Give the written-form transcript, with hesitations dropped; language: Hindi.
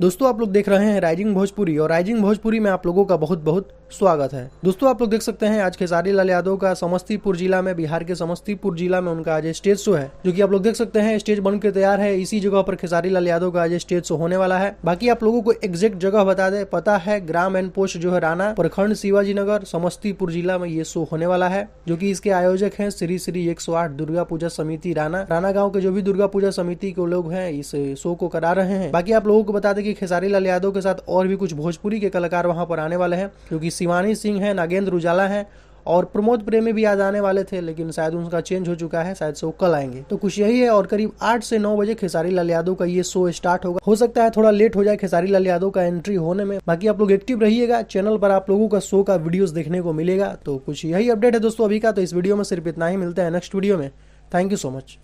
दोस्तों आप लोग देख रहे हैं राइजिंग भोजपुरी और राइजिंग भोजपुरी में आप लोगों का बहुत बहुत स्वागत है। दोस्तों आप लोग देख सकते हैं आज खेसारी लाल यादव का समस्तीपुर जिला में, बिहार के समस्तीपुर जिला में उनका आज स्टेज शो है, जो कि आप लोग देख सकते हैं स्टेज बन के तैयार है। इसी जगह पर खेसारी लाल यादव का आज स्टेज शो होने वाला है। बाकी आप लोगों को एग्जैक्ट जगह बता दे, पता है ग्राम एंड पोस्ट जो है राना, प्रखंड शिवाजी नगर, समस्तीपुर जिला में ये शो होने वाला है, जो की इसके आयोजक है श्री श्री 108 दुर्गा पूजा समिति राना गाँव के जो भी दुर्गा पूजा समिति के लोग हैं इस शो को करा रहे हैं। बाकी आप लोगों को बता दें कि खेसारी लाल यादव के साथ और भी कुछ भोजपुरी के कलाकार वहां पर आने वाले हैं, क्योंकि शिवानी सिंह है, नागेंद्र उजाला है और प्रमोद प्रेमी भी आज आने वाले थे, लेकिन शायद उनका चेंज हो चुका है, शायद से वो कल आएंगे। तो कुछ यही है और करीब 8 से 9 बजे खेसारी लाल यादव का ये शो स्टार्ट होगा। हो सकता है थोड़ा लेट हो जाए खेसारी लाल यादव का एंट्री होने में। बाकी आप लोग एक्टिव रहिएगा, चैनल पर आप लोगों का शो का वीडियोस देखने को मिलेगा। तो कुछ यही अपडेट है दोस्तों अभी का। तो इस वीडियो में सिर्फ इतना ही, मिलते हैं नेक्स्ट वीडियो में। Thank you so much.